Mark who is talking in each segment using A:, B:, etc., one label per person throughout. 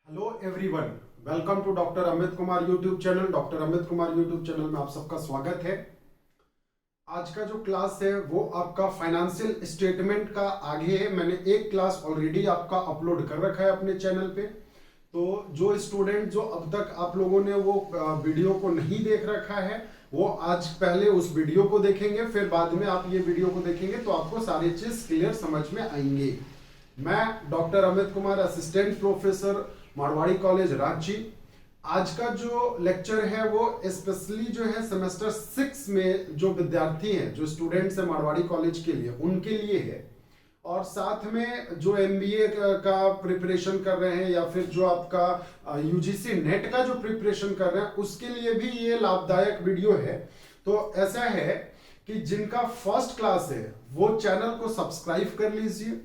A: Hello everyone, welcome to doctor Amit Kumar YouTube channel. Doctor Amit Kumar YouTube channel में आप सबका स्वागत है। आज का जो क्लास है वो आपका फाइनेंशियल स्टेटमेंट का आगे है। मैंने एक क्लास ऑलरेडी आपका अपलोड कर रखा है अपने चैनल पे। तो जो स्टूडेंट जो अब तक आप लोगों ने वो वीडियो को नहीं देख रखा है वो आज पहले उस वीडियो को देखेंगे, फिर बाद में आप ये वीडियो को देखेंगे तो आपको सारी चीज क्लियर समझ में आएंगे। मैं doctor Amit Kumar, assistant professor, Marwari college Ranchi. आज का जो लेक्चर है वो स्पेशली जो है सेमेस्टर 6 में जो विद्यार्थी हैं, जो स्टूडेंट्स हैं मारवाड़ी कॉलेज के लिए, उनके लिए है। और साथ में जो एमबीए का प्रिपरेशन कर रहे हैं या फिर जो आपका यूजीसी नेट का जो प्रिपरेशन कर रहे हैं उसके लिए भी ये लाभदायक वीडियो है। तो ऐसा है कि जिनका फर्स्ट क्लास है वो चैनल को सब्सक्राइब कर लीजिए,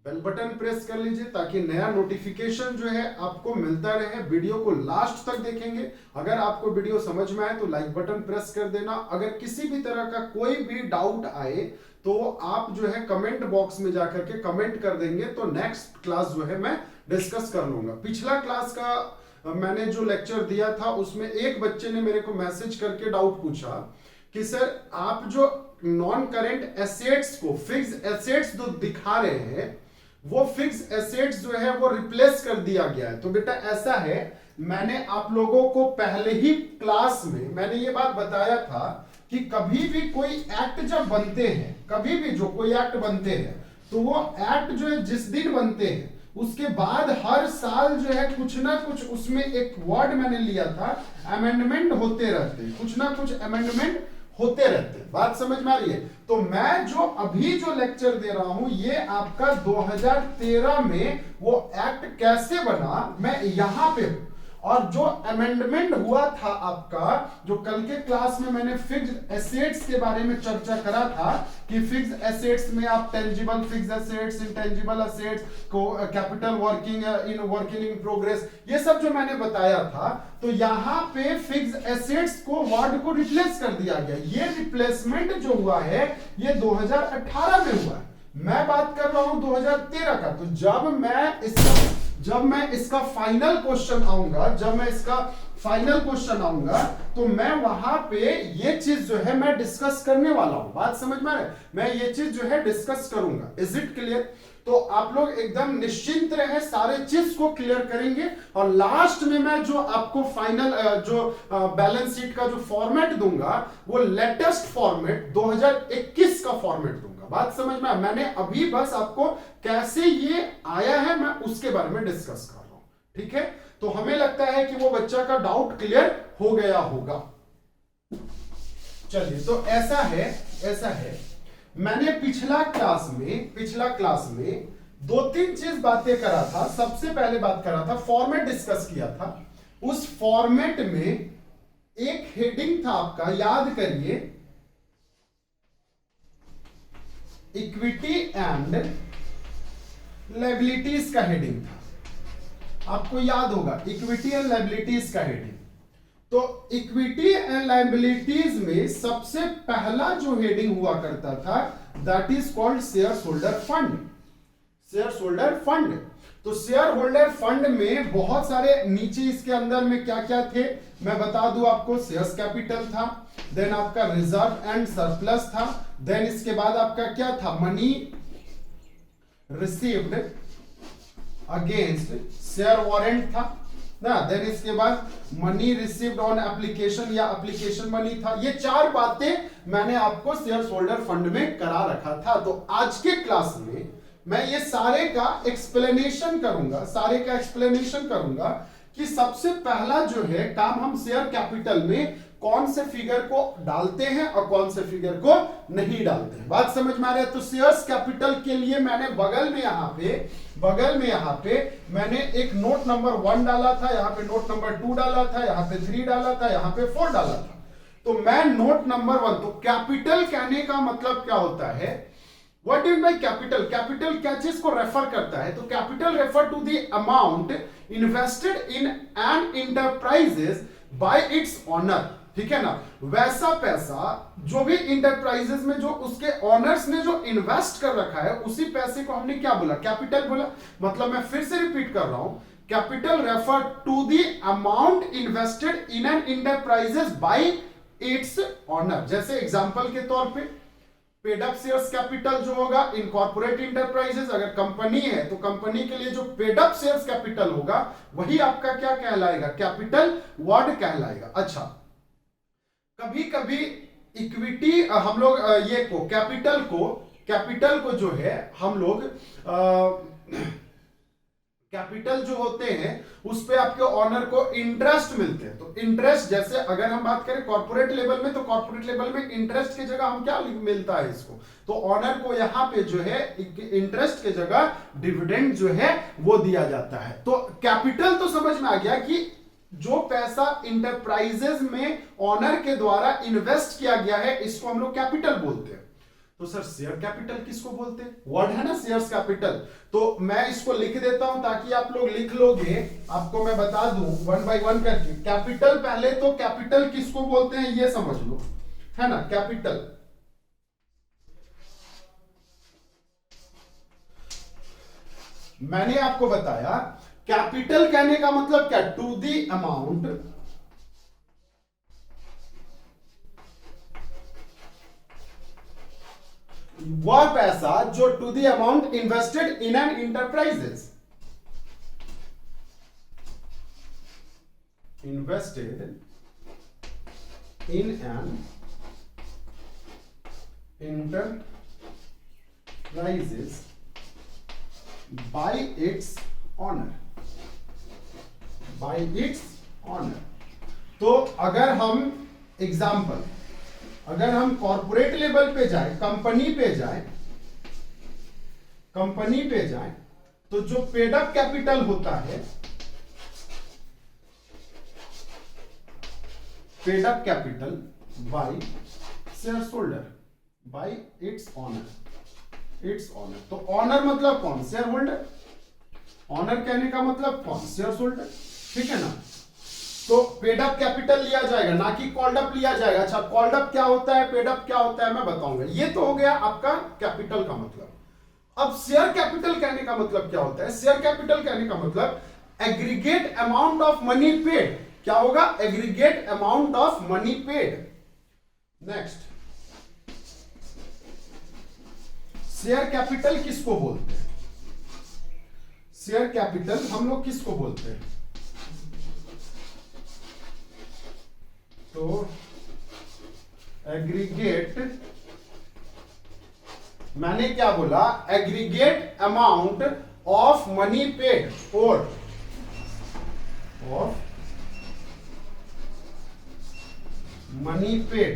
A: बेल बटन प्रेस कर लीजिए ताकि नया नोटिफिकेशन जो है आपको मिलता रहे। वीडियो को लास्ट तक देखेंगे। अगर आपको वीडियो समझ में आए तो लाइक बटन प्रेस कर देना। अगर किसी भी तरह का कोई भी डाउट आए तो आप जो है कमेंट बॉक्स में जाकर के कमेंट कर देंगे तो नेक्स्ट क्लास जो है मैं डिस्कस कर लूंगा। पिछला क्लास का मैंने जो लेक्चर दिया था उसमें एक बच्चे ने मेरे को मैसेज करके डाउट पूछा कि सर आप जो नॉन करेंट एसेट्स को फिक्स एसेट्स जो दिखा रहे हैं वो फिक्स एसेट्स जो है वो रिप्लेस कर दिया गया है। तो बेटा ऐसा है, मैंने आप लोगों को पहले ही क्लास में मैंने ये बात बताया था कि कभी भी कोई एक्ट जब बनते हैं, कभी भी जो कोई एक्ट बनते हैं तो वो एक्ट जो है जिस दिन बनते हैं उसके बाद हर साल जो है कुछ ना कुछ उसमें एक वर्ड मैंने लिया था, अमेंडमेंट होते रहते हैं, कुछ ना कुछ अमेंडमेंट होते रहते हैं। बात समझ में आ रही है? तो मैं जो अभी जो लेक्चर दे रहा हूं ये आपका 2013 में वो एक्ट कैसे बना मैं यहां पे हूं। और जो अमेंडमेंट हुआ था आपका, जो कल के क्लास में मैंने फिक्स्ड एसेट्स के बारे में चर्चा करा था कि फिक्स्ड एसेट्स में आप tangible fixed assets, intangible assets को, कैपिटल वर्किंग इन प्रोग्रेस, ये सब जो मैंने बताया था। तो यहां पे फिक्स्ड एसेट्स को वर्ड को रिप्लेस कर दिया गया। ये रिप्लेसमेंट जो हुआ है ये 2018 में हुआ है। मैं बात कर रहा हूं 2013 का। तो जब मैं इसका फाइनल क्वेश्चन आऊंगा तो मैं वहां पे ये चीज जो है मैं डिस्कस करने वाला हूं। बात समझ में आ रहा है? मैं ये चीज जो है डिस्कस करूंगा। Is it clear? तो आप लोग एकदम निश्चिंत रहे, सारे चीज को क्लियर करेंगे। और लास्ट में मैं जो आपको फाइनल जो बैलेंस शीट का जो फॉर्मेट दूंगा वो लेटेस्ट फॉर्मेट 2021 का फॉर्मेट दूंगा। बात समझ में? मैंने अभी बस आपको कैसे ये आया है मैं उसके बारे में डिस्कस कर रहा हूं। ठीक है? तो हमें लगता है कि वो बच्चा का डाउट क्लियर हो गया होगा। चलिए, तो ऐसा है मैंने पिछला क्लास में दो तीन चीज बातें करा था। सबसे पहले बात करा था, फॉर्मेट डिस्कस किया था। उस फॉर्मेट में एक हेडिंग था आपका, याद करिए, इक्विटी एंड लायबिलिटीज का हेडिंग था। आपको याद होगा इक्विटी एंड लायबिलिटीज का हेडिंग। तो इक्विटी एंड लायबिलिटीज में सबसे पहला जो हेडिंग हुआ करता था that is called share holder fund. Share holder fund. तो शेयर होल्डर फंड में बहुत सारे, नीचे इसके अंदर में क्या क्या थे मैं बता दूं आपको। शेयर्स कैपिटल था, देन आपका रिजर्व एंड सरप्लस था, देन इसके बाद आपका क्या था, money received against share warrant था ना, देन इसके बाद मनी रिसीव्ड ऑन एप्लीकेशन या एप्लीकेशन मनी था। ये चार बातें मैंने आपको शेयर होल्डर फंड में करा रखा था। तो आज के क्लास में मैं ये सारे का एक्सप्लेनेशन करूंगा कि सबसे पहला जो है काम हम शेयर कैपिटल में कौन से फिगर को डालते हैं और कौन से फिगर को नहीं डालते हैं। बात समझ में आ रही है? तो शेयर्स कैपिटल के लिए मैंने बगल में यहां पे मैंने एक नोट नंबर 1 डाला था, यहां पे नोट नंबर 2 डाला था, यहां पे 3 डाला था, यहां पे 4 डाला था। तो मैं नोट नंबर 1, तो कैपिटल कहने का मतलब क्या होता है, what is by capital? Capital क्या चीज को रेफर करता है? तो capital refer to the amount invested in an enterprises by its owner. ठीक है ना? वैसा पैसा जो भी इंटरप्राइजेस में जो उसके ऑनर्स ने जो इन्वेस्ट कर रखा है उसी पैसे को हमने क्या बोला? कैपिटल बोला। मतलब मैं फिर से रिपीट कर रहा हूं, capital refer to the amount invested in an enterprises by its owner. जैसे एग्जांपल के तौर पे पेड अप शेयर्स कैपिटल जो होगा इन कॉर्पोरेट इंटरप्राइजेस, अगर कंपनी है तो कंपनी के लिए जो पेड अप शेयर्स कैपिटल होगा वही आपका क्या कहलाएगा, कैपिटल वर्ड कहलाएगा। अच्छा, कभी कभी इक्विटी हम लोग ये को कैपिटल को जो है हम लोग कैपिटल जो होते हैं उस पे आपके ऑनर को इंटरेस्ट मिलते हैं। तो इंटरेस्ट, जैसे अगर हम बात करें कॉर्पोरेट लेवल में, तो कॉर्पोरेट लेवल में इंटरेस्ट की जगह हम क्या मिलता है इसको, तो ऑनर को यहां पे जो है इंटरेस्ट की जगह डिविडेंड जो है वो दिया जाता है। तो कैपिटल तो समझ में आ गया कि जो पैसा इंटरप्राइजेज में ऑनर के द्वारा इन्वेस्ट किया गया है इसको हम लोग कैपिटल बोलते हैं। तो सर शेयर कैपिटल किसको बोलते हैं, वर्ड है ना शेयर्स कैपिटल। तो मैं इसको लिख देता हूं ताकि आप लोग लिख लोगे, आपको मैं बता दूं वन बाय वन करके। कैपिटल पहले तो कैपिटल किसको बोलते हैं ये समझ लो, है ना। कैपिटल मैंने आपको बताया कैपिटल कहने का मतलब क्या, टू दी अमाउंट वह पैसा जो to the amount invested in an enterprises, invested in an enterprises by its owner, by its owner. तो अगर हम एग्जाम्पल, अगर हम कॉर्पोरेट लेवल पे जाए, कंपनी पे जाए तो जो पेड अप कैपिटल होता है, paid up capital by share holder, by its owner, its owner. तो ऑनर मतलब कौन, शेयर होल्डर। ऑनर कहने का मतलब कौन, शेयर होल्डर, ठीक है ना। तो पेड अप कैपिटल लिया जाएगा, ना कि कॉल्ड अप लिया जाएगा। अच्छा, कॉल्ड अप क्या होता है, पेड अप क्या होता है, मैं बताऊंगा। ये तो हो गया आपका कैपिटल का मतलब। अब शेयर कैपिटल कहने का मतलब क्या होता है, शेयर कैपिटल कहने का मतलब aggregate amount of money paid. क्या होगा, aggregate amount of money paid. Next, share capital किसको बोलते हैं, शेयर कैपिटल हम लोग किसको बोलते हैं, तो एग्रीगेट, मैंने क्या बोला, aggregate amount of money paid और ऑफ मनी पेड,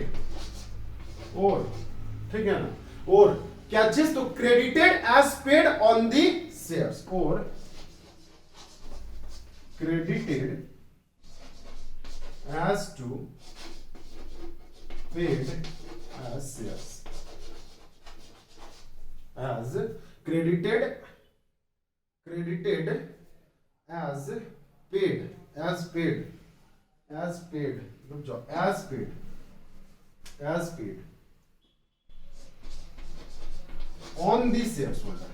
A: और ठीक है ना, और क्या चीज, तो credited as paid on the shares, और credited as to paid as shares, as credited as paid, as paid, as paid, रुक जाओ, as paid, as paid on the shares holder,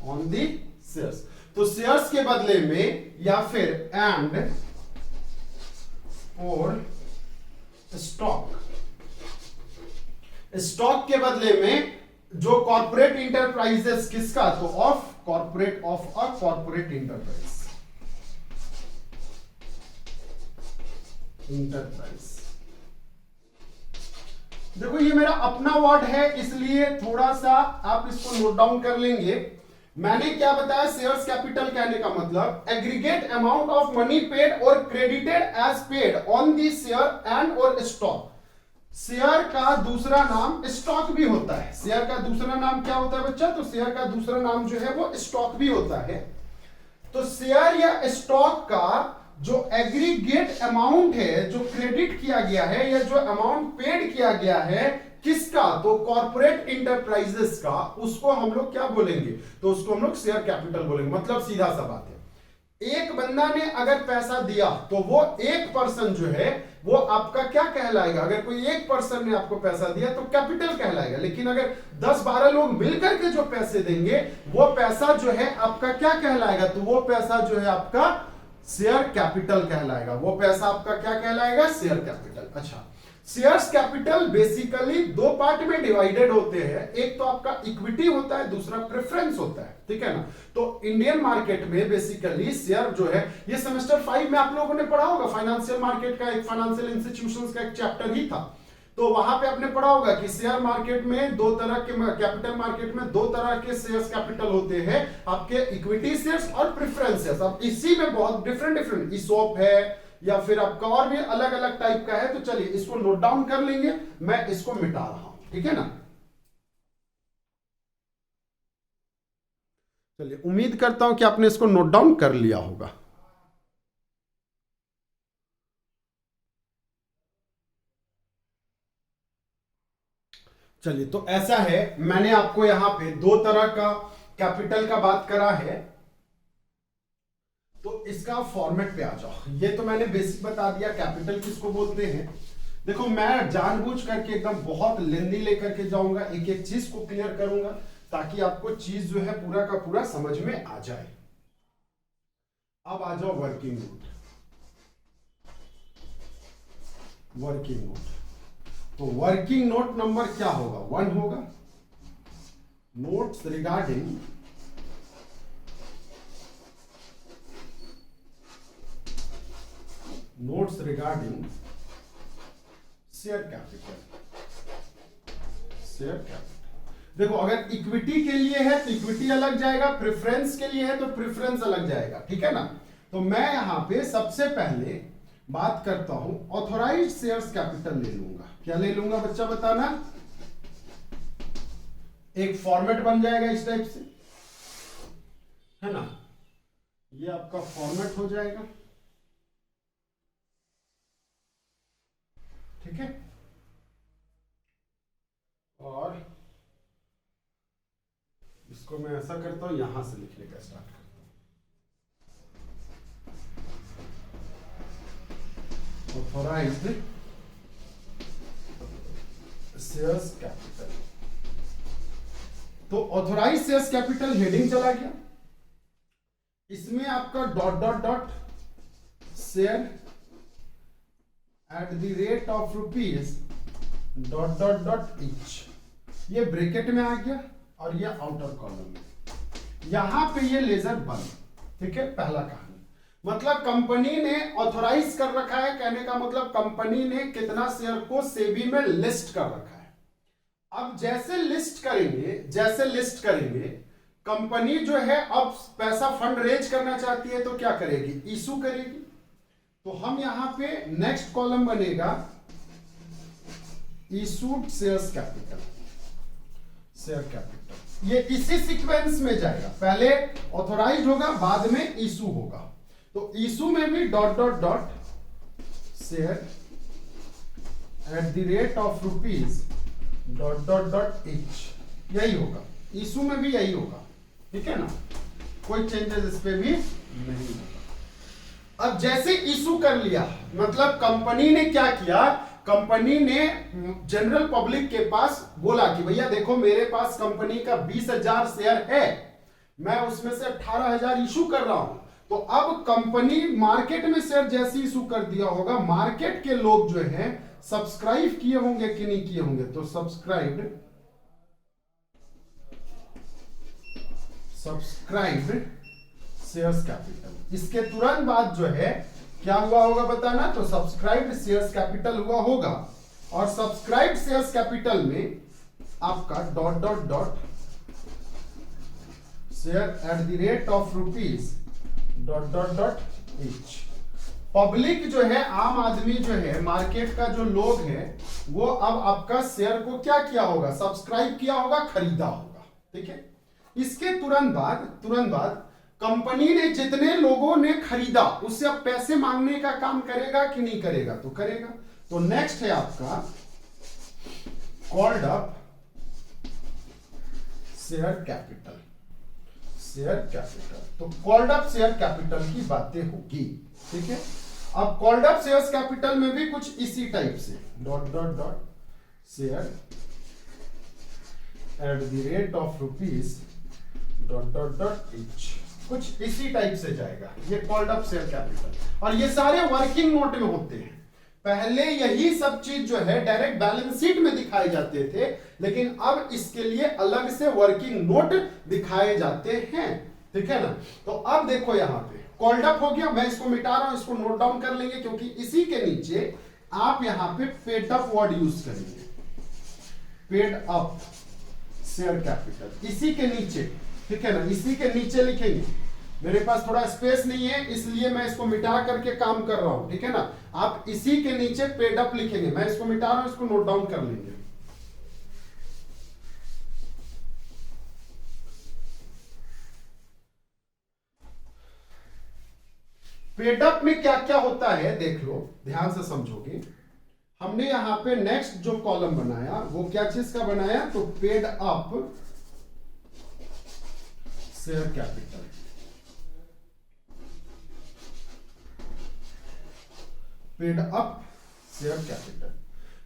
A: on the shares। तो shares के बदले में या फिर and और स्टॉक, स्टॉक के बदले में जो कॉर्पोरेट इंटरप्राइजेस किसका, तो of corporate, of a corporate enterprise. देखो ये मेरा अपना वर्ड है इसलिए थोड़ा सा आप इसको नोट डाउन कर लेंगे। मैंने क्या बताया, शेयर्स कैपिटल कहने का मतलब aggregate amount of money paid और credited as paid on the share and और स्टॉक। शेयर का दूसरा नाम स्टॉक भी होता है। शेयर का दूसरा नाम क्या होता है बच्चा, तो शेयर का दूसरा नाम जो है वो स्टॉक भी होता है। तो शेयर या स्टॉक का जो एग्रीगेट अमाउंट है, जो क्रेडिट किया गया है या जो अमाउंट पेड किया गया है, किसका, तो कॉर्पोरेट इंटरप्राइजेस का, उसको हम लोग क्या बोलेंगे, तो उसको हम लोग शेयर कैपिटल बोलेंगे। मतलब सीधा सा बात है, एक बंदा ने अगर पैसा दिया तो वो एक पर्सन जो है वो आपका क्या कहलाएगा? अगर कोई एक पर्सन ने आपको पैसा दिया तो कैपिटल कहलाएगा। लेकिन अगर 10-12 लोग मिलकर के जो पैसे देंगे वो पैसा जो है आपका क्या कहलाएगा? तो वो पैसा जो है आपका शेयर कैपिटल कहलाएगा। वो पैसा आपका क्या कहलाएगा? Share capital. अच्छा, शेयर्स कैपिटल बेसिकली दो पार्ट में डिवाइडेड होते हैं। एक तो आपका इक्विटी होता है, दूसरा प्रेफरेंस होता है, ठीक है ना। तो इंडियन मार्केट में बेसिकली शेयर जो है, ये सेमेस्टर 5 में आप लोगों ने पढ़ा होगा, फाइनेंशियल मार्केट का एक, फाइनेंशियल इंस्टीट्यूशंस का एक चैप्टर ही था। तो वहां पे आपने पढ़ा होगा कि शेयर मार्केट में दो तरह के, कैपिटल मार्केट में दो तरह के शेयर्स कैपिटल होते हैं, आपके इक्विटी शेयर्स और प्रेफरेंस शेयर्स। अब इसी में बहुत डिफरेंट ईसॉप है या फिर आपका और भी अलग अलग टाइप का है। तो चलिए इसको नोट डाउन कर लेंगे, मैं इसको मिटा रहा हूं, ठीक है ना। चलिए, उम्मीद करता हूं कि आपने इसको नोट डाउन कर लिया होगा। चलिए, तो ऐसा है, मैंने आपको यहां पे दो तरह का कैपिटल का बात करा है। तो इसका फॉर्मेट पे आ जाओ। ये तो मैंने बेसिक बता दिया कैपिटल किसको बोलते हैं। देखो, मैं जानबूझ करके एकदम बहुत लेंदी लेकर के जाऊंगा, एक एक चीज को क्लियर करूंगा ताकि आपको चीज जो है पूरा का पूरा समझ में आ जाए। अब आ जाओ वर्किंग नोट। वर्किंग नोट, तो वर्किंग नोट नंबर क्या होगा? 1 होगा। Notes regarding share capital. Share capital, देखो, अगर इक्विटी के लिए है तो इक्विटी अलग जाएगा, प्रेफरेंस के लिए है तो प्रेफरेंस अलग जाएगा, ठीक है ना। तो मैं यहां पे सबसे पहले बात करता हूं, ऑथोराइज्ड शेयर्स कैपिटल ले लूंगा। क्या ले लूंगा बच्चा, बताना। एक फॉर्मेट बन जाएगा इस टाइप से, है ना। ये आपका फॉर्मेट हो जाएगा, ठीक है। और इसको मैं ऐसा करता हूं, यहां से लिखने का स्टार्ट करता हूं। ऑथोराइज्ड शेयर्स कैपिटल, तो ऑथोराइज्ड शेयर्स कैपिटल हेडिंग चला गया। इसमें आपका dot dot dot share at the rate of rupees dot dot dot etch, ये ब्रैकेट में आ गया और ये आउटर कॉलम में, यहां पे ये लेजर बंद, ठीक है। पहला कहानी, मतलब कंपनी ने ऑथोराइज कर रखा है, कहने का मतलब कंपनी ने कितना शेयर को सेबी में लिस्ट कर रखा है। अब जैसे लिस्ट करेंगे कंपनी जो है, अब पैसा फंड रेज करना चाहती है तो क्या करेगी? इशू करेगी। तो हम यहां पे नेक्स्ट कॉलम बनेगा issued shares capital. Share capital ये इसी सीक्वेंस में जाएगा, पहले ऑथोराइज्ड होगा, बाद में इशू होगा। तो इशू में भी dot dot dot share at the rate of rupees dot dot dot etch, यही होगा। इशू में भी यही होगा, ठीक है ना, कोई चेंजेस इस पे भी नहीं होगा। अब जैसे इशू कर लिया, मतलब कंपनी ने क्या किया, कंपनी ने जनरल पब्लिक के पास बोला कि भैया देखो, मेरे पास कंपनी का 20,000 शेयर है, मैं उसमें से 18,000 इशू कर रहा हूं। तो अब कंपनी मार्केट में शेयर जैसे इशू कर दिया होगा, मार्केट के लोग जो हैं सब्सक्राइब किए होंगे कि नहीं किए होंगे, तो सब्सक्राइब्ड शेयर्स कैपिटल, इसके तुरंत बाद जो है क्या हुआ होगा बताना, तो सब्सक्राइब्ड शेयर्स कैपिटल हुआ होगा। और सब्सक्राइब्ड शेयर्स कैपिटल में आपका dot dot dot share at the rate of rupees dot dot dot etch. Public जो है, आम आदमी जो है, मार्केट का जो लोग है, वो अब आपका शेयर को क्या किया होगा? सब्सक्राइब किया होगा, खरीदा होगा, ठीक है। इसके तुरंत बाद कंपनी ने जितने लोगों ने खरीदा उससे अब पैसे मांगने का काम करेगा कि नहीं करेगा? तो करेगा। तो नेक्स्ट है आपका called up share capital. Share capital. तो कॉल्ड अप शेयर कैपिटल की बातें होगी, ठीक है। अब कॉल्ड अप शेयर कैपिटल में भी कुछ इसी टाइप से dot dot dot share at the rate of rupees dot dot dot etch, कुछ इसी टाइप से जाएगा ये कॉल्ड अप शेयर कैपिटल। और ये सारे वर्किंग नोट में होते हैं। पहले यही सब चीज जो है डायरेक्ट बैलेंस शीट में दिखाए जाते थे, लेकिन अब इसके लिए अलग से वर्किंग नोट दिखाए जाते हैं, ठीक है ना। तो अब देखो यहां पे कॉल्ड अप हो गया, मैं इसको मिटा रहा हूं, इसको नोट डाउन कर लेंगे क्योंकि इसी के नीचे आप यहां पे पेड अप वर्ड यूज करेंगे, पेड अप शेयर कैपिटल इसी के नीचे, ठीक है ना, इसी के नीचे लिखेंगे। मेरे पास थोड़ा स्पेस नहीं है इसलिए मैं इसको मिटा करके काम कर रहा हूं, ठीक है ना। आप इसी के नीचे पेड अप लिखेंगे, मैं इसको मिटा रहा हूं, इसको नोट डाउन कर लेंगे। पेड अप में क्या क्या होता है देख लो, ध्यान से समझोगे। हमने यहां पे नेक्स्ट जो कॉलम बनाया वो क्या चीज का बनाया, तो paid up share capital, paid up share capital.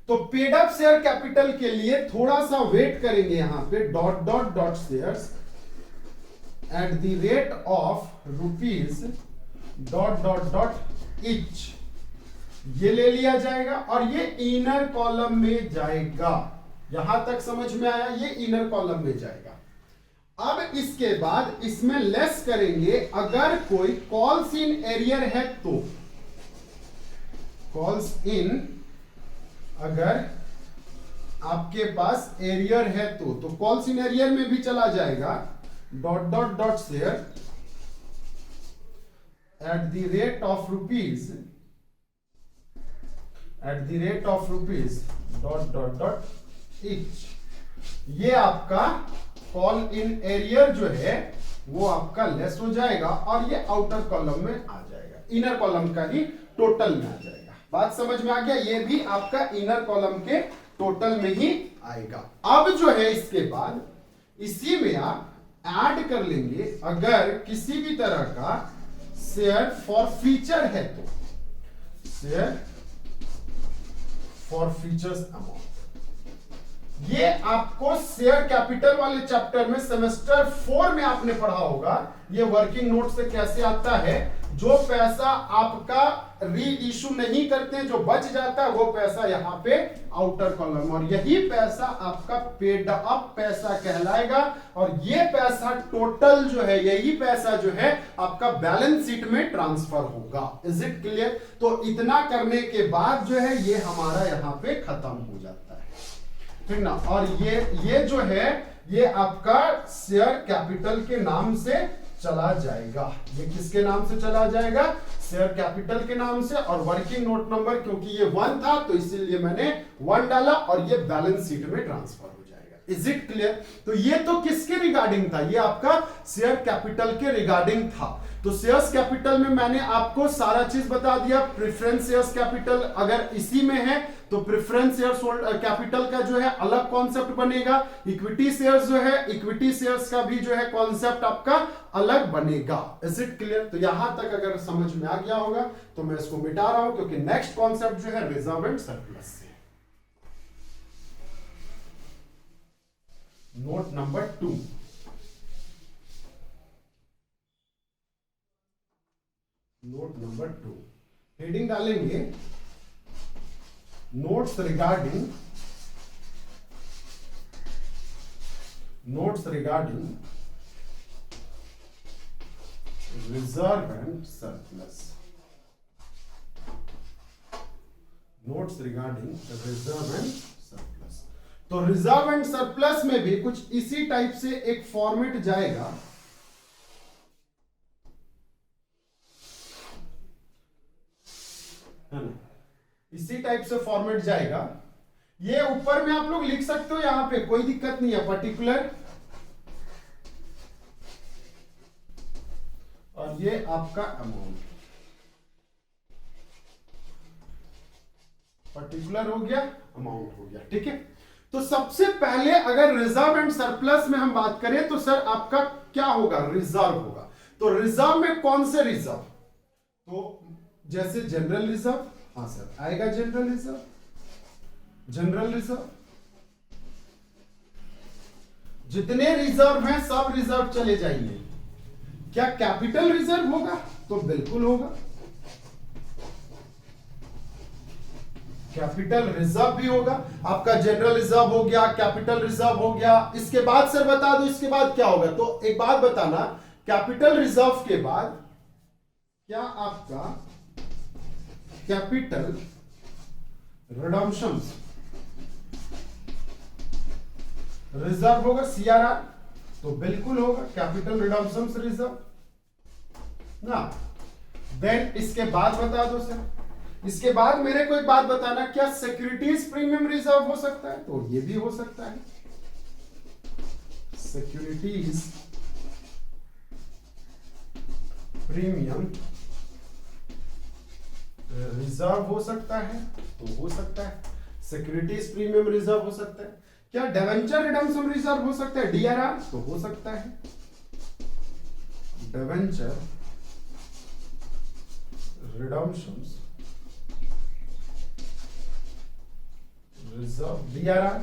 A: तो पेड अप शेयर कैपिटल के लिए थोड़ा सा वेट करेंगे, यहां पे dot dot dot shares at the rate of rupees dot dot dot etch, ये ले लिया जाएगा और ये इनर कॉलम में जाएगा। यहां तक समझ में आया, ये इनर कॉलम में जाएगा। अब इसके बाद इसमें लेस करेंगे, अगर कोई कॉल्स इन एरियर है तो, कॉल्स इन अगर आपके पास एरियर है तो कॉल्स इन एरियर में भी चला जाएगा dot dot dot share at the rate of rupees, at the rate of rupees dot dot dot etch. ये आपका कॉल इन एरियर जो है वो आपका लेस हो जाएगा और ये आउटर कॉलम में आ जाएगा, इनर कॉलम का ही टोटल में आ जाएगा। बात समझ में आ गया, ये भी आपका इनर कॉलम के टोटल में ही आएगा। अब जो है इसके बाद इसी में आप ऐड कर लेंगे, अगर किसी भी तरह का शेयर फॉर फीचर है तो शेयर फॉर फीचर्स अमाउंट। ये आपको शेयर कैपिटल वाले चैप्टर में सेमेस्टर 4 में आपने पढ़ा होगा, ये वर्किंग नोट से कैसे आता है। जो पैसा आपका री इशू नहीं करते हैं, जो बच जाता है वो पैसा यहां पे आउटर कॉलम, और यही पैसा आपका पेड अप पैसा कहलाएगा। और ये पैसा टोटल जो है, यही पैसा जो है आपका बैलेंस शीट में ट्रांसफर होगा। Is it clear? तो इतना करने के बाद जो है ये हमारा यहां पे खत्म हो जाता है, ठीक ना। और ये जो है ये आपका शेयर कैपिटल के नाम से चला जाएगा। ये किसके नाम से चला जाएगा? शेयर कैपिटल के नाम से। और वर्किंग नोट नंबर क्योंकि ये 1 था तो इसीलिए मैंने 1 डाला और ये बैलेंस शीट में ट्रांसफर हो जाएगा। Is it clear? तो ये तो किसके रिगार्डिंग था? ये आपका शेयर कैपिटल के रिगार्डिंग था। तो शेयर्स कैपिटल में मैंने आपको सारा चीज बता दिया। प्रेफरेंस शेयर्स कैपिटल अगर इसी में है तो प्रेफरेंस शेयर्स कैपिटल का जो है अलग कॉन्सेप्ट बनेगा। इक्विटी शेयर्स जो है, इक्विटी शेयर्स का भी जो है कॉन्सेप्ट आपका अलग बनेगा। Is it clear? तो यहां तक अगर समझ में आ गया होगा तो मैं इसको मिटा रहा हूं क्योंकि नेक्स्ट कॉन्सेप्ट जो है रिजर्व एंड सरप्लस से। Note number 2, note number 2 heading डालेंगे notes regarding reserve and surplus. Notes regarding reserve and surplus. तो रिजर्व एंड सरप्लस में भी कुछ इसी टाइप से एक फॉर्मेट जाएगा। है ना? इसी टाइप से फॉर्मेट जाएगा। ये ऊपर में आप लोग लिख सकते हो, यहां पे कोई दिक्कत नहीं है। पर्टिकुलर और ये आपका अमाउंट, पर्टिकुलर हो गया, अमाउंट हो गया, ठीक है। तो सबसे पहले अगर रिजर्व एंड सरप्लस में हम बात करें तो सर आपका क्या होगा, रिजर्व होगा। तो रिजर्व में कौन से रिजर्व, तो जैसे जनरल रिजर्व, हाँ सर आएगा जनरल रिजर्व, जनरल रिजर्व, जितने रिजर्व हैं सब रिजर्व चले जाएंगे। क्या कैपिटल रिजर्व होगा, तो बिल्कुल होगा, कैपिटल रिजर्व भी होगा। आपका जनरल रिजर्व हो गया, कैपिटल रिजर्व हो गया। इसके बाद सर बता दो इसके बाद क्या होगा, तो एक बात बताना, कैपिटल रिजर्व के बाद क्या आपका कैपिटल रिडम्पशंस रिजर्व होगा, सीआरआर, तो बिल्कुल होगा कैपिटल रिडम्पशंस रिजर्व ना। देन इसके बाद बता दो सर, इसके बाद मेरे को एक बात बताना, क्या सिक्योरिटीज प्रीमियम रिजर्व हो सकता है, तो ये भी हो सकता है, सिक्योरिटीज प्रीमियम रिजर्व हो सकता है, तो हो सकता है सिक्योरिटीज प्रीमियम रिजर्व हो सकता है। क्या डिवेंचर रिडम्पशन रिजर्व हो सकता है, डीआरआर, तो हो सकता है डिवेंचर रिडम्पशन रिजर्व, डीआरआर।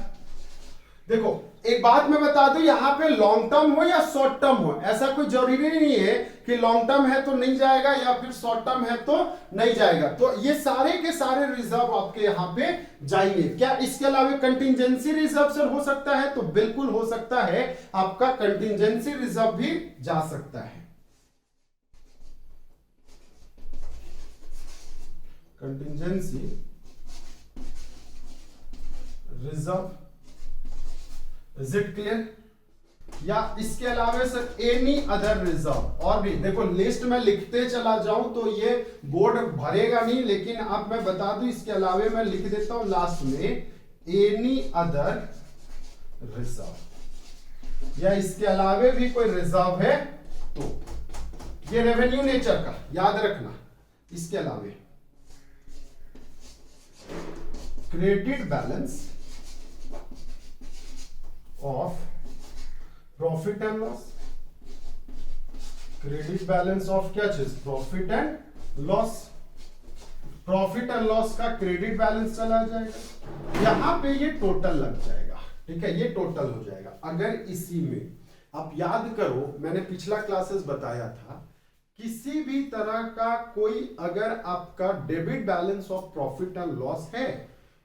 A: देखो एक बात मैं बता दूं, यहां पे लॉन्ग टर्म हो या शॉर्ट टर्म हो, ऐसा कोई जरूरी नहीं है कि लॉन्ग टर्म है तो नहीं जाएगा या फिर शॉर्ट टर्म है तो नहीं जाएगा। तो ये सारे के सारे रिजर्व आपके यहां पे जाएंगे। क्या इसके अलावा कंटिंजेंसी रिजर्व सर हो सकता है, तो बिल्कुल हो सकता है, आपका कंटिंजेंसी रिजर्व भी जा सकता है। Contingency reserve, is it clear. या इसके अलावा सर एनी अदर रिजर्व, और भी देखो लिस्ट में लिखते चला जाऊं तो ये बोर्ड भरेगा नहीं, लेकिन अब मैं बता दूं इसके अलावा मैं लिख देता हूं लास्ट में एनी अदर रिजर्व, या इसके अलावा भी कोई रिजर्व है तो ये रेवेन्यू नेचर का याद रखना। इसके अलावा credit balance of profit and loss, credit balance of क्या चीज, profit and loss, profit and loss का क्रेडिट बैलेंस चला जाएगा, यहां पे ये टोटल लग जाएगा, ठीक है, ये टोटल हो जाएगा। अगर इसी में आप याद करो, मैंने पिछला क्लासेस बताया था, किसी भी तरह का कोई अगर आपका debit balance of profit and loss है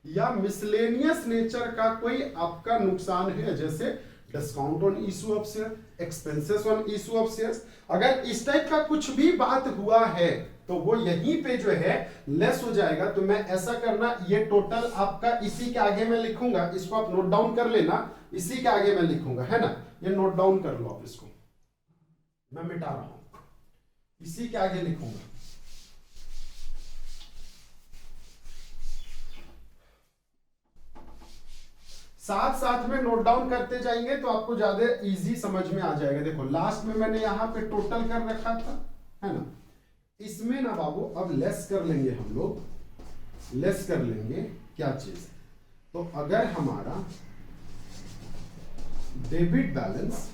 A: या मिसलेनियस नेचर का कोई आपका नुकसान है, जैसे discount on issue of share, expenses on issue of shares, अगर इस टाइप का कुछ भी बात हुआ है तो वो यहीं पे जो है लेस हो जाएगा। तो मैं ऐसा करना, ये टोटल आपका इसी के आगे मैं लिखूंगा, इसको आप नोट डाउन कर लेना, इसी के आगे मैं लिखूंगा, है ना, ये नोट डाउन कर लो आप, इसको मैं मिटा रहा हूं, इसी के आगे लिखूंगा। साथ साथ में नोट डाउन करते जाएंगे तो आपको ज्यादा इजी समझ में आ जाएगा। देखो लास्ट में मैंने यहां पे टोटल कर रखा था, है ना, इसमें ना बाबू अब लेस कर लेंगे हम लोग, लेस कर लेंगे क्या चीज, तो अगर हमारा debit balance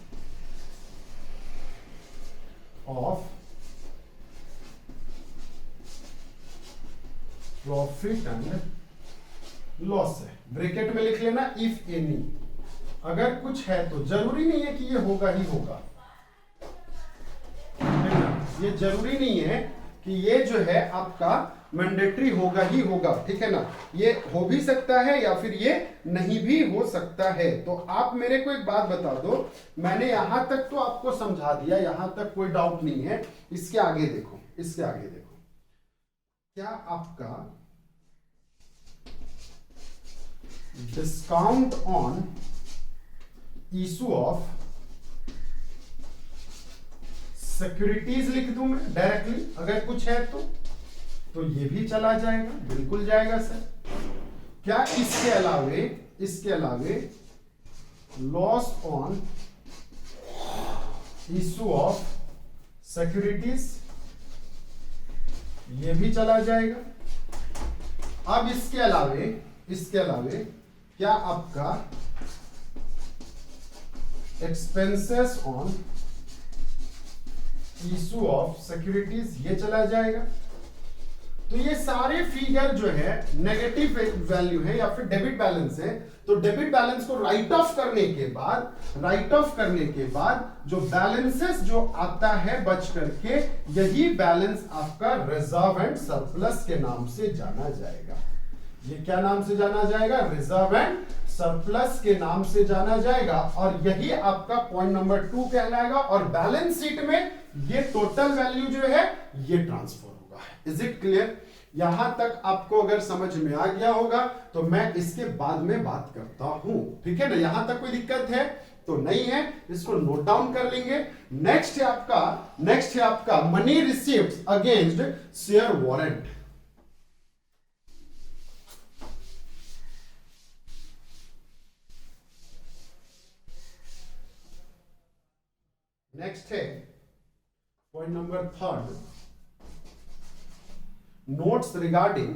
A: of profit and loss है, ब्रैकेट में लिख लेना इफ एनी, अगर कुछ है तो, जरूरी नहीं है कि ये होगा ही होगा, ये जरूरी नहीं है कि ये जो है आपका मैंडेटरी होगा ही होगा, ठीक है ना, ये हो भी सकता है या फिर ये नहीं भी हो सकता है। तो आप मेरे को एक बात बता दो, मैंने यहां तक तो आपको समझा दिया, यहां तक कोई डाउट नहीं है, इसके आगे देखो, इसके आगे देखो, क्या आपका discount on issue of securities लिख दूं मैं डायरेक्टली, अगर कुछ है तो ये भी चला जाएगा, बिल्कुल जाएगा सर। क्या इसके अलावे loss on issue of securities, ये भी चला जाएगा। अब इसके अलावे क्या आपका expenses on issue of securities ये चला जाएगा। तो ये सारे फिगर जो है नेगेटिव वैल्यू है या फिर डेबिट बैलेंस है। तो डेबिट बैलेंस को राइट ऑफ करने के बाद जो बैलेंसेस जो आता है बच करके, यही बैलेंस आपका रिजर्व एंड सरप्लस के नाम से जाना जाएगा। ये क्या नाम से जाना जाएगा? रिजर्व एंड सरप्लस के नाम से जाना जाएगा। और यही आपका पॉइंट नंबर 2 कहलाएगा। और बैलेंस शीट में ये टोटल वैल्यू जो है ये ट्रांसफर होगा। Is it clear? यहां तक आपको अगर समझ में आ गया होगा तो मैं इसके बाद में बात करता हूं, ठीक है ना? यहां तक कोई दिक्कत है तो नहीं है, इसको नोट डाउन कर लेंगे। नेक्स्ट है आपका money received against share warrant. Next है point number 3, notes regarding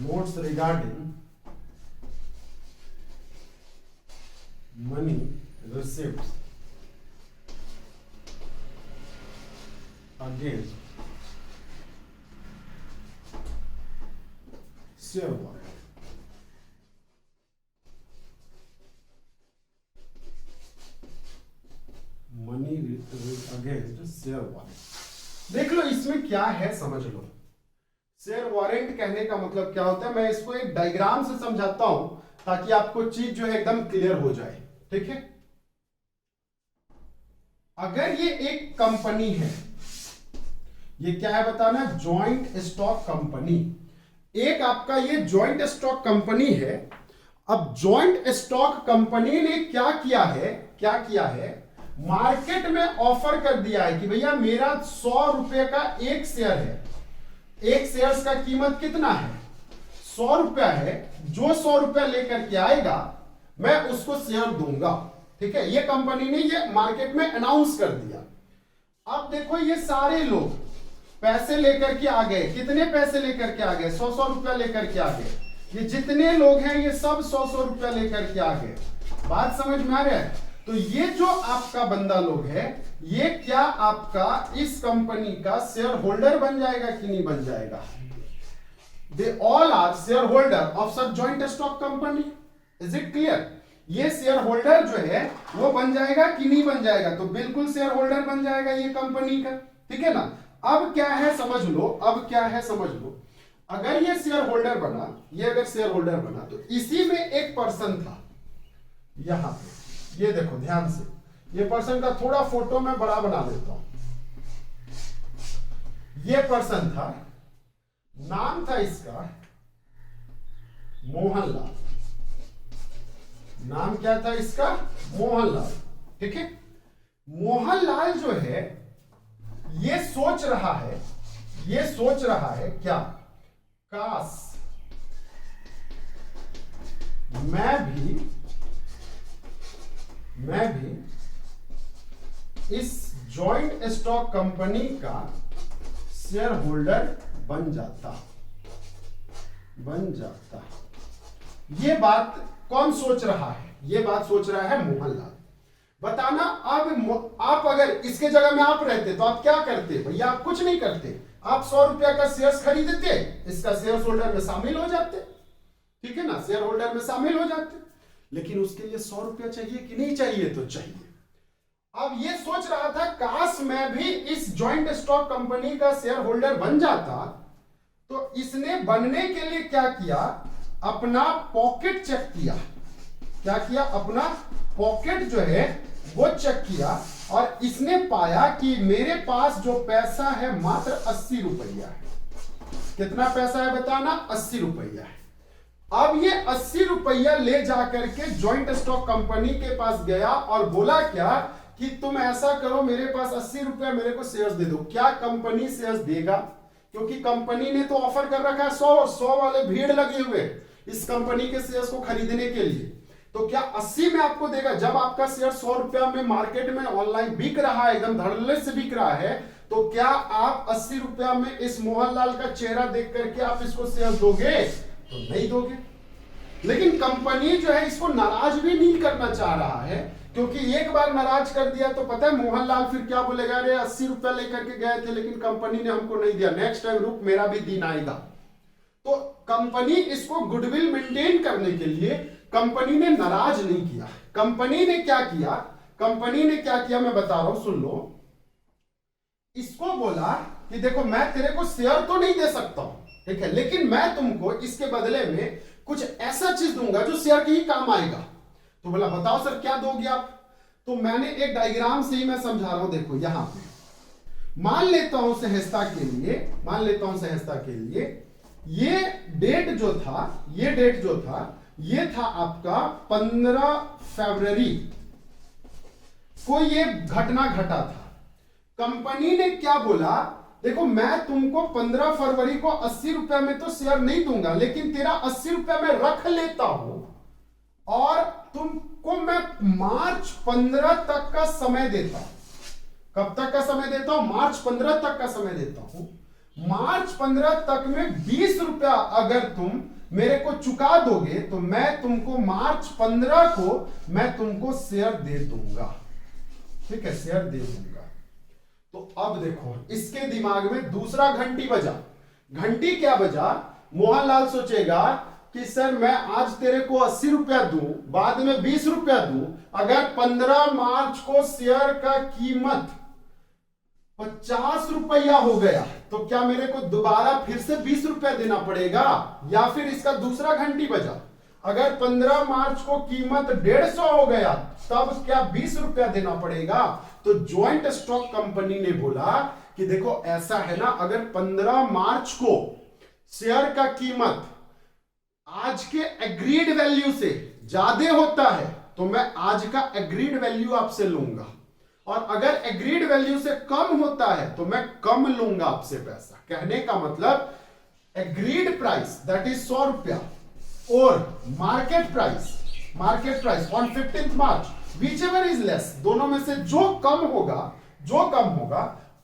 A: notes regarding money received against share warrant। Money against share warrant. देख लो इसमें क्या है, समझ लो। शेयर वारंट कहने का मतलब क्या होता है, मैं इसको एक डायग्राम से समझाता हूं ताकि आपको चीज जो है एकदम क्लियर हो जाए, ठीक है? अगर ये एक कंपनी है, ये क्या है बताना, जॉइंट स्टॉक कंपनी। एक आपका ये जॉइंट स्टॉक कंपनी है। अब जॉइंट स्टॉक कंपनी ने क्या किया है, मार्केट में ऑफर कर दिया है कि भैया मेरा 100 रुपए का एक शेयर है। एक शेयर का कीमत कितना है? 100 रुपया है। जो 100 रुपया लेकर के आएगा मैं उसको शेयर दूंगा, ठीक है? ये कंपनी ने ये मार्केट में अनाउंस कर दिया। अब देखो ये सारे लोग पैसे लेकर के आ गए। कितने पैसे लेकर के आ गए? 100 रुपया लेकर के आ गए। ये जितने लोग हैं ये सब 100 रुपया लेकर के आ गए। बात समझ में आ रहा है? तो ये जो आपका बंदा लोग है, ये क्या आपका इस कंपनी का शेयर होल्डर बन जाएगा कि नहीं बन जाएगा? They all are share holder of such joint stock company. Is it clear? ये शेयर होल्डर जो है वो बन जाएगा कि नहीं बन जाएगा? तो बिल्कुल शेयर होल्डर बन जाएगा ये कंपनी का, ठीक है ना? अब क्या है समझ लो। अगर ये शेयर होल्डर बना, तो इसी में एक पर्सन था यहां पे। ये देखो ध्यान से, ये पर्सन का थोड़ा फोटो मैं बड़ा बना देता हूं। ये पर्सन था, नाम था इसका मोहनलाल। नाम क्या था इसका? मोहनलाल, ठीक है? मोहनलाल जो है ये सोच रहा है क्या, काश मैं भी इस जॉइंट स्टॉक कंपनी का शेयर होल्डर बन जाता। ये बात कौन सोच रहा है? ये बात सोच रहा है मोहनलाल। बताना अब आप अगर इसके जगह में आप रहते तो आप क्या करते? भैया आप कुछ नहीं करते, आप 100 रुपया का शेयर खरीदते, इसका शेयर होल्डर में शामिल हो जाते, ठीक है ना? शेयर होल्डर में शामिल हो जाते। लेकिन उसके लिए 100 रुपया चाहिए कि नहीं चाहिए? तो चाहिए। अब ये सोच रहा था काश मैं भी इस जॉइंट स्टॉक कंपनी का शेयर होल्डर बन जाता। तो इसने बनने के लिए क्या किया? अपना पॉकेट चेक किया। क्या किया? अपना पॉकेट जो है वो चेक किया और इसने पाया कि मेरे पास जो पैसा है मात्र 80 रुपया है। कितना पैसा है बताना? 80 रुपया है। अब ये 80 रुपया ले जाकर के जॉइंट स्टॉक कंपनी के पास गया और बोला क्या कि तुम ऐसा करो, मेरे पास 80 रुपया, मेरे को शेयर्स दे दो। क्या कंपनी शेयर्स देगा? क्योंकि कंपनी ने तो ऑफर कर रखा है 100 वाले भीड़ लगे हुए इस कंपनी के शेयर्स को खरीदने के लिए। तो क्या 80 में आपको देगा? जब आपका शेयर 100 रुपया में मार्केट में ऑनलाइन बिक रहा है, एकदम धड़ल्ले से बिक रहा है, तो क्या आप 80 रुपया में इस मोहनलाल का चेहरा देख करके आप इसको शेयर दोगे? तो नहीं दोगे। लेकिन कंपनी जो है इसको नाराज भी नहीं करना चाह रहा है, क्योंकि एक बार नाराज कर दिया तो पता है मोहनलाल फिर क्या बोलेगा, अरे 80 रुपया लेकर के गए थे लेकिन कंपनी ने हमको नहीं दिया, नेक्स्ट टाइम रुक मेरा भी दिन आएगा। तो कंपनी इसको गुडविल मेंटेन करने के लिए कंपनी ने नाराज नहीं किया। कंपनी ने क्या किया? कंपनी ने क्या किया मैं बता रहा हूं, सुन लो। इसको बोला कि देखो मैं तेरे को शेयर तो नहीं दे सकता हूं, ठीक है, लेकिन मैं तुमको इसके बदले में कुछ ऐसा चीज दूंगा जो शेयर के ही काम आएगा। तो बोला बताओ सर क्या दोगे आप? तो मैंने एक डायग्राम से ही मैं समझा रहा हूं। देखो यहां पे मान लेता हूं सहजता के लिए, ये डेट जो था ये था आपका 15 फरवरी को ये घटना घटा था। कंपनी ने क्या बोला, देखो मैं तुमको 15 फरवरी को 80 रुपया में तो शेयर नहीं दूंगा, लेकिन तेरा 80 रुपया में रख लेता हूं और तुमको मैं मार्च 15 तक का समय देता हूं। कब तक का समय देता हूं? मार्च 15 तक का समय देता हूं। मार्च 15 तक में 20 रुपया अगर तुम मेरे को चुका दोगे तो मैं तुमको मार्च 15 को मैं तुमको शेयर दे दूंगा, ठीक है, शेयर दे दूंगा। तो अब देखो इसके दिमाग में दूसरा घंटी बजा। घंटी क्या बजा? मोहनलाल सोचेगा कि सर मैं आज तेरे को 80 रुपया दूं, बाद में 20 रुपया दूं, अगर 15 मार्च को शेयर का कीमत 50 रुपया हो गया तो क्या मेरे को दोबारा फिर से 20 रुपया देना पड़ेगा? या फिर इसका दूसरा घंटी बजा, अगर 15 मार्च को कीमत 150 हो गया तब क्या 20 रुपया देना पड़ेगा? तो ज्वाइंट स्टॉक कंपनी ने बोला कि देखो ऐसा है ना, अगर 15 मार्च को शेयर का कीमत आज के एग्रीड वैल्यू से ज्यादा होता है तो मैं आज का एग्रीड वैल्यू आपसे लूंगा, और अगर एग्रीड वैल्यू से कम होता है तो मैं कम लूंगा आपसे पैसा। कहने का मतलब एग्रीड प्राइस दैट इज 100 रुपया और market price on 15 March which ever is less, दोनों में से जो कम होगा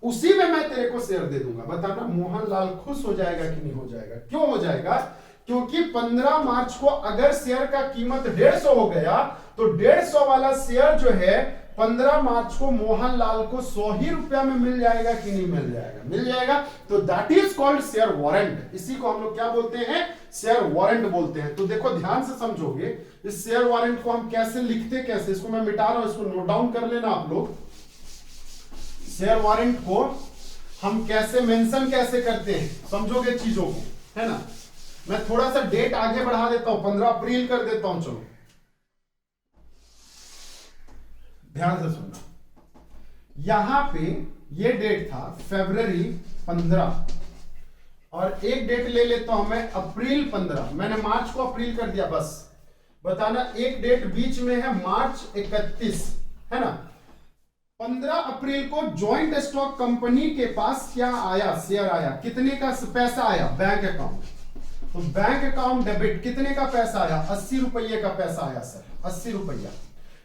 A: उसी में मैं तेरे को शेयर दे दूंगा। बताना मोहनलाल खुश हो जाएगा कि नहीं हो जाएगा? क्यों हो जाएगा? क्योंकि 15 मार्च को अगर शेयर का कीमत 150 हो गया तो 150 वाला शेयर जो है 15 मार्च को मोहनलाल को 100 ही रुपया में मिल जाएगा कि नहीं मिल जाएगा? मिल जाएगा। तो that is called share warrant. इसी को हम लोग क्या बोलते हैं? शेयर वारंट बोलते हैं। तो देखो ध्यान से समझोगे, इस शेयर वारंट को हम कैसे लिखते, कैसे, इसको मैं मिटा रहा हूं, इसको नोट डाउन कर लेना आप लोग। शेयर वारंट को हम कैसे मेंशन कैसे करते हैं समझोगे चीजों को, है ना। मैं थोड़ा सा डेट आगे बढ़ा देता हूं, 15 अप्रैल कर देता हूं। चलो ध्यान से सुनना, यहां पे ये डेट था फरवरी 15 और एक डेट ले लेता हूं मैं अप्रैल 15। मैंने मार्च को अप्रैल कर दिया, बस बताना एक डेट बीच में है मार्च 31, है ना। 15 अप्रैल को ज्वाइंट स्टॉक कंपनी के पास क्या आया? शेयर आया। कितने का पैसा आया? Bank account. तो बैंक अकाउंट डेबिट, कितने का पैसा आया? 80 रुपये का पैसा आया सर, 80 रुपया।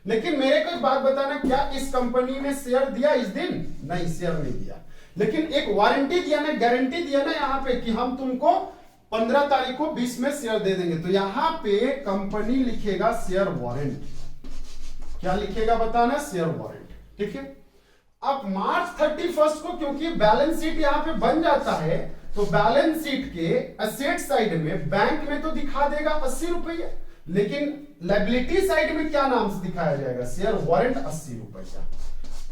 A: लेकिन मेरे को एक बात बताना, क्या इस कंपनी ने शेयर दिया इस दिन? नहीं, शेयर नहीं दिया, लेकिन एक वारंटी दिया ना, गारंटी दिया ना यहाँ पे कि हम तुमको 15 तारीख को 20 में शेयर दे देंगे। तो यहां पे कंपनी लिखेगा शेयर वारंट। क्या लिखेगा बताना? शेयर वारंट, ठीक है। अब मार्च 31 को क्योंकि बैलेंस शीट यहां पे बन जाता है तो बैलेंस शीट के एसेट साइड में बैंक में तो दिखा देगा 80 रुपये, लेकिन लायबिलिटी साइड में क्या नाम से दिखाया जाएगा? शेयर वारंट 80 रुपया।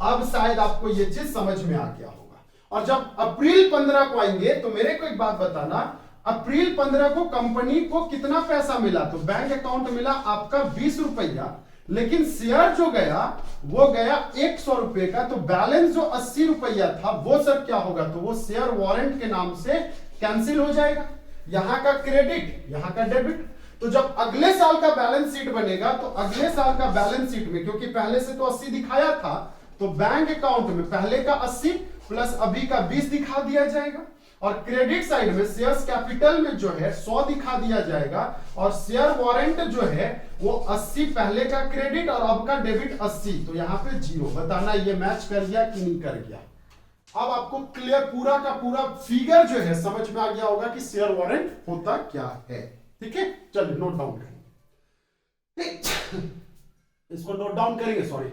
A: अब शायद आपको यह चीज समझ में आ गया होगा। और जब अप्रैल 15 को आएंगे तो मेरे को एक बात बताना, अप्रैल 15 को कंपनी को कितना पैसा मिला? तो बैंक अकाउंट मिला आपका 20 रुपया, लेकिन शेयर जो गया वो गया 100 रुपए का। तो बैलेंस जो 80 रुपया था वो सर क्या होगा? तो वो शेयर वारंट के नाम से कैंसिल हो जाएगा। यहां का क्रेडिट, यहां का डेबिट। तो जब अगले साल का बैलेंस शीट बनेगा तो अगले साल का बैलेंस शीट में, क्योंकि पहले से तो 80 दिखाया था, तो बैंक अकाउंट में पहले का 80 प्लस अभी का 20 दिखा दिया जाएगा। और क्रेडिट साइड में शेयर्स कैपिटल में जो है 100 दिखा दिया जाएगा और शेयर वारंट जो है वो 80 पहले का क्रेडिट और अब का डेबिट 80, तो यहां पे 0। बताना ये मैच कर गया कि नहीं कर गया। अब आपको क्लियर पूरा का पूरा फिगर जो है समझ में आ गया होगा कि शेयर वारंट होता क्या है। ठीक है, चलिए नोट डाउन करेंगे, इसको नोट डाउन करेंगे, सॉरी।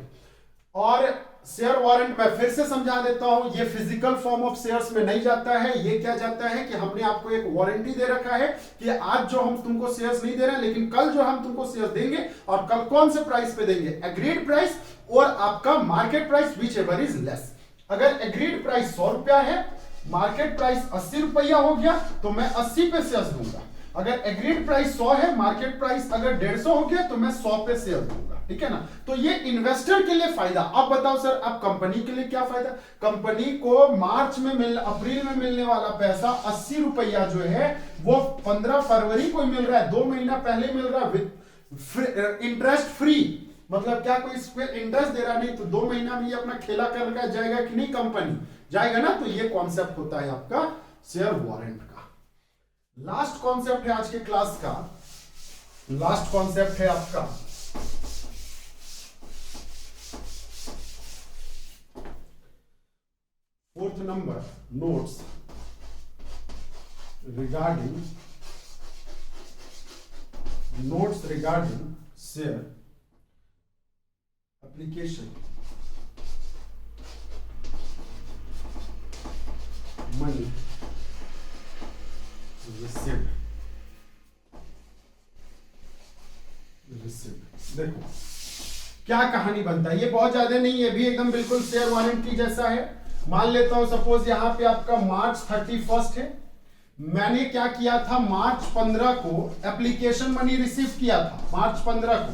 A: और शेयर वारंट मैं फिर से समझा देता हूं, ये फिजिकल फॉर्म ऑफ शेयर्स में नहीं जाता है। ये क्या जाता है कि हमने आपको एक वारंटी दे रखा है कि आज जो हम तुमको शेयर्स नहीं दे रहे हैं, लेकिन कल जो हम तुमको शेयर्स देंगे, और कल कौन से प्राइस पे देंगे, एग्रीड प्राइस और आपका market price, which ever is less. अगर एग्रीड प्राइस 100 रुपया है, मार्केट प्राइस 80 रुपया हो गया, तो मैं 80 पे शेयर्स दूंगा। अगर एग्रीड प्राइस 100 है, मार्केट प्राइस अगर 150 हो गया, तो मैं 100 पे शेयर दूंगा। ठीक है ना, तो ये इन्वेस्टर के लिए फायदा। अब बताओ सर, अब कंपनी के लिए क्या फायदा। कंपनी को अप्रैल में मिलने वाला पैसा 80 रुपया जो है वो 15 फरवरी को मिल रहा है, 2 महीना पहले मिल रहा है विद इंटरेस्ट फ्री। मतलब क्या कोई इस पे इंटरेस्ट दे रहा नहीं, तो 2 महीना में ये अपना खेला कर जाएगा कि नहीं, कंपनी जाएगा ना। तो ये कॉन्सेप्ट होता है आपका शेयर वारंट का। लास्ट कॉन्सेप्ट है आज के क्लास का, लास्ट कॉन्सेप्ट है आपका fourth number, notes regarding share application money received. देखो क्या कहानी बनता है, ये बहुत ज्यादा नहीं, ये भी एकदम बिल्कुल शेयर वारंट की जैसा है। मान लेता हूं सपोज यहां पे आपका मार्च 31 है, मैंने क्या किया था, मार्च 15 को एप्लीकेशन मनी रिसीव किया था, मार्च 15 को।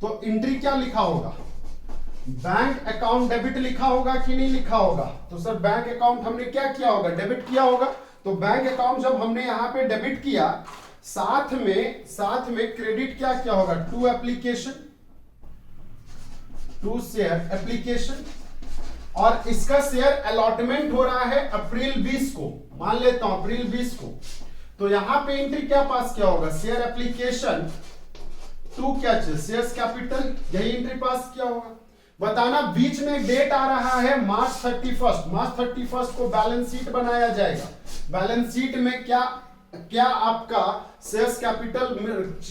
A: तो एंट्री क्या लिखा होगा, बैंक अकाउंट डेबिट लिखा होगा कि नहीं लिखा होगा। तो सर बैंक अकाउंट हमने क्या किया होगा, डेबिट किया होगा। तो बैंक अकाउंट जब हमने यहां पे डेबिट किया, साथ में क्रेडिट क्या किया होगा, टू शेयर एप्लीकेशन। और इसका शेयर अलॉटमेंट हो रहा है अप्रैल 20 को, मान लेता हूं अप्रैल 20 को। तो यहां पे एंट्री क्या पास किया होगा, शेयर एप्लीकेशन टू क्या चाहिए, शेयर्स कैपिटल, यही एंट्री पास किया होगा। बताना बीच में डेट आ रहा है मार्च 31, मार्च 31 को बैलेंस शीट बनाया जाएगा। बैलेंस शीट में क्या आपका शेयर्स कैपिटल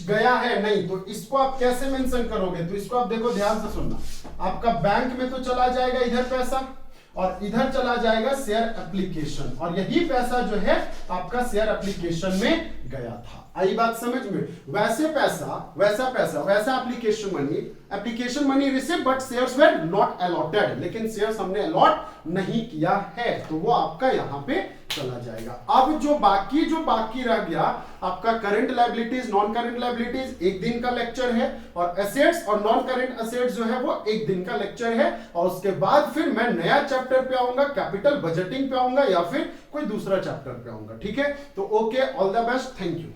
A: गया है, नहीं, तो इसको आप कैसे मेंशन करोगे। तो इसको आप देखो, ध्यान से सुनना, आपका बैंक में तो चला जाएगा इधर पैसा, और इधर चला जाएगा शेयर एप्लीकेशन, और यही पैसा जो है आपका शेयर एप्लीकेशन में गया था। आई बात समझ में। वैसा application money receive, but shares were not allotted, लेकिन शेयर्स हमने अलॉट नहीं किया है, तो वो आपका यहां पे चला जाएगा। अब जो बाकी रह गया आपका current liabilities, non current liabilities, 1 दिन का लेक्चर है, और एसेट्स और नॉन करंट एसेट्स जो है वो 1 दिन का लेक्चर है। और उसके बाद फिर मैं नया चैप्टर पे आऊंगा, कैपिटल बजटिंग पे आऊंगा, या फिर कोई दूसरा चैप्टर पे आऊंगा। ठीक है, तो okay, all the best, thank you.